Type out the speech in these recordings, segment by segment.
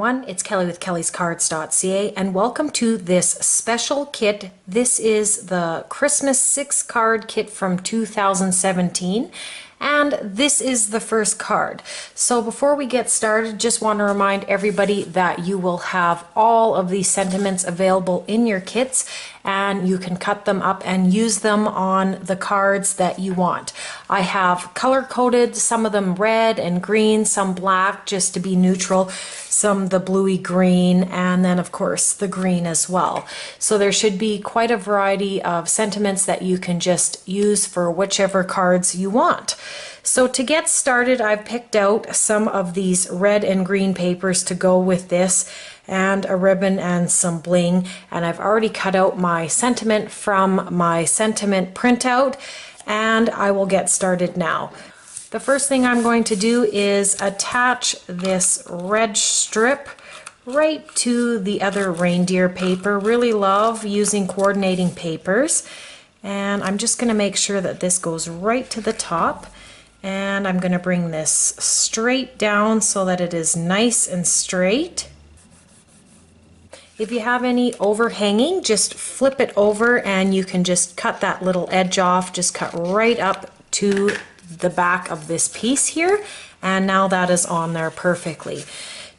everyone, it's Kelly with kellyscards.ca and welcome to this special kit. This is the Christmas 6 card kit from 2017 and this is the first card. So before we get started, just want to remind everybody that you will have all of these sentiments available in your kits and you can cut them up and use them on the cards that you want. I have color coded, some of them red and green, some black just to be neutral, some the bluey green, and then of course the green as well. So there should be quite a variety of sentiments that you can just use for whichever cards you want. So to get started, I've picked out some of these red and green papers to go with this, and a ribbon and some bling, and I've already cut out my sentiment from my sentiment printout, and I will get started now. The first thing I'm going to do is attach this red strip right to the other reindeer paper. Really love using coordinating papers, and I'm just going to make sure that this goes right to the top, and I'm going to bring this straight down so that it is nice and straight. If you have any overhanging, just flip it over and you can just cut that little edge off. Just cut right up to the back of this piece here, and now that is on there perfectly.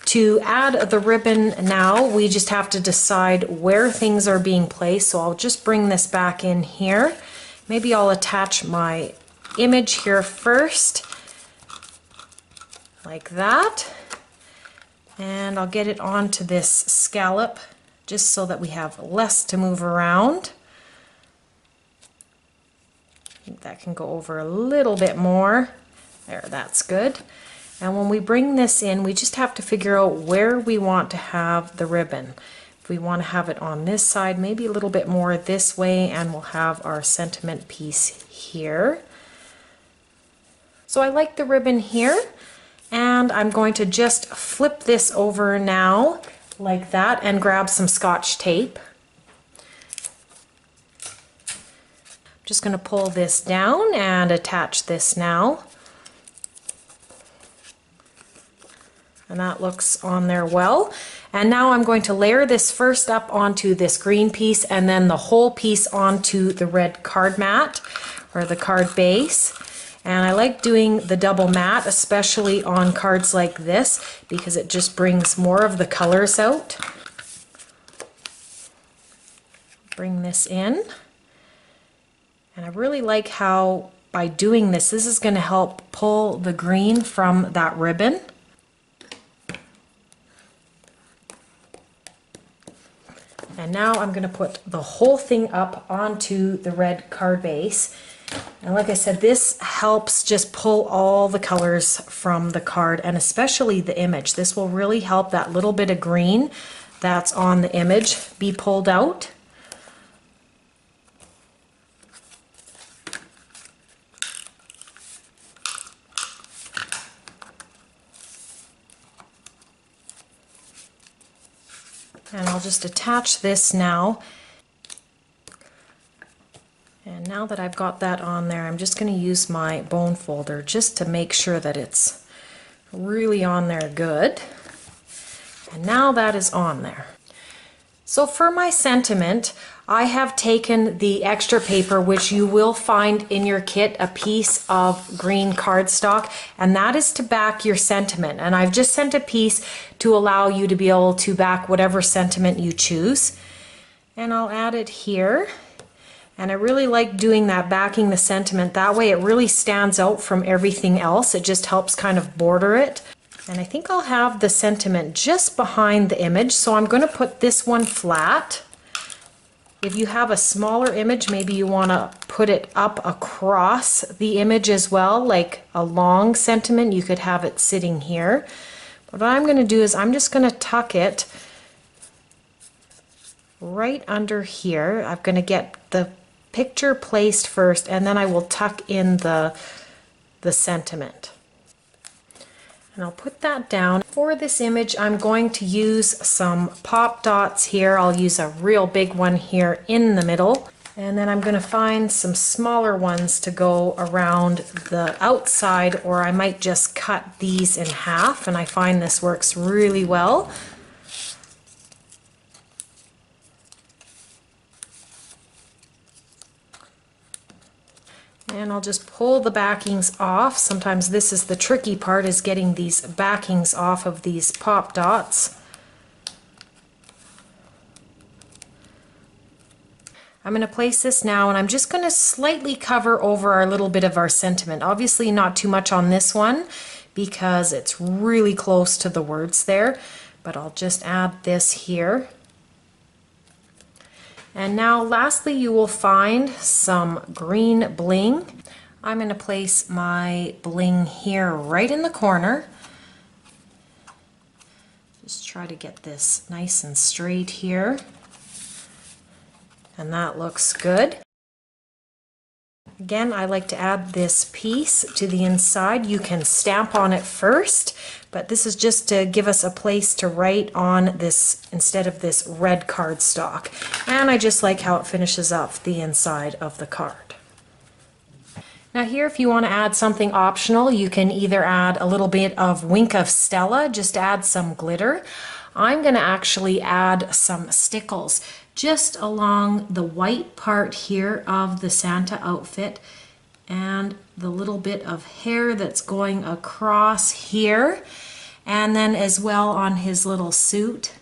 To add the ribbon now, we just have to decide where things are being placed. So I'll just bring this back in here. Maybe I'll attach my image here first, like that. And I'll get it onto this scallop just so that we have less to move around. I think that can go over a little bit more. There, that's good. And when we bring this in, we just have to figure out where we want to have the ribbon. If we want to have it on this side, maybe a little bit more this way, and we'll have our sentiment piece here. So I like the ribbon here. And I'm going to just flip this over now like that and grab some Scotch tape. I'm just going to pull this down and attach this now. And that looks on there well. And now I'm going to layer this first up onto this green piece and then the whole piece onto the red card mat or the card base. And I like doing the double mat, especially on cards like this, because it just brings more of the colors out. Bring this in. And I really like how by doing this, this is going to help pull the green from that ribbon. And now I'm going to put the whole thing up onto the red card base. And like I said, this helps just pull all the colors from the card, and especially the image. This will really help that little bit of green that's on the image be pulled out. And I'll just attach this now. And now that I've got that on there, I'm just going to use my bone folder just to make sure that it's really on there good. And now that is on there. So for my sentiment, I have taken the extra paper, which you will find in your kit, a piece of green cardstock, and that is to back your sentiment. And I've just sent a piece to allow you to be able to back whatever sentiment you choose. And I'll add it here. And I really like doing that, backing the sentiment. That way it really stands out from everything else. It just helps kind of border it. And I think I'll have the sentiment just behind the image. So I'm going to put this one flat. If you have a smaller image, maybe you want to put it up across the image as well, like a long sentiment. You could have it sitting here. But what I'm going to do is I'm just going to tuck it right under here. I'm going to get the picture placed first, and then I will tuck in the sentiment. And I'll put that down. For this image, I'm going to use some pop dots here. I'll use a real big one here in the middle. And then I'm going to find some smaller ones to go around the outside, or I might just cut these in half, and I find this works really well. And I'll just pull the backings off. Sometimes this is the tricky part, is getting these backings off of these pop dots. I'm going to place this now, and I'm just going to slightly cover over a little bit of our sentiment. Obviously not too much on this one because it's really close to the words there, but I'll just add this here. And now lastly, you will find some green bling. I'm going to place my bling here right in the corner. Just try to get this nice and straight here. And that looks good. Again, I like to add this piece to the inside. You can stamp on it first, but this is just to give us a place to write on this instead of this red cardstock. And I just like how it finishes up the inside of the card. Now here, if you want to add something optional, you can either add a little bit of Wink of Stella, just add some glitter. I'm going to actually add some stickles just along the white part here of the Santa outfit and the little bit of hair that's going across here, and then as well on his little suit.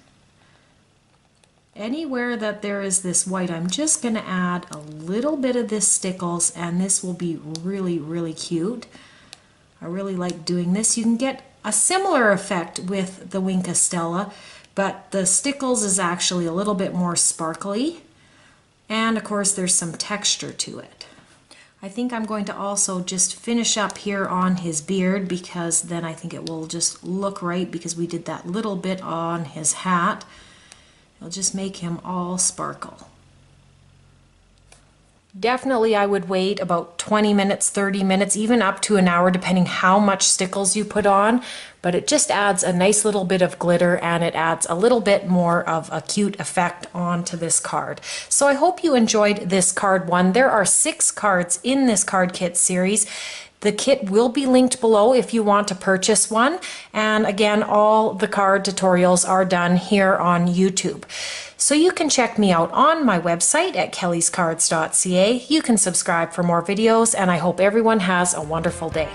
Anywhere that there is this white, I'm just going to add a little bit of this stickles, and this will be really, really cute. I really like doing this. You can get a similar effect with the Wink of Stella, but the stickles is actually a little bit more sparkly, and of course there's some texture to it. I think I'm going to also just finish up here on his beard, because then I think it will just look right, because we did that little bit on his hat. It'll just make him all sparkle. Definitely I would wait about 20 minutes, 30 minutes, even up to an hour, depending how much stickles you put on. But it just adds a nice little bit of glitter, and it adds a little bit more of a cute effect onto this card. So I hope you enjoyed this card one. There are 6 cards in this card kit series. The kit will be linked below if you want to purchase one. And again, all the card tutorials are done here on YouTube. So you can check me out on my website at kellyscards.ca. You can subscribe for more videos, and I hope everyone has a wonderful day.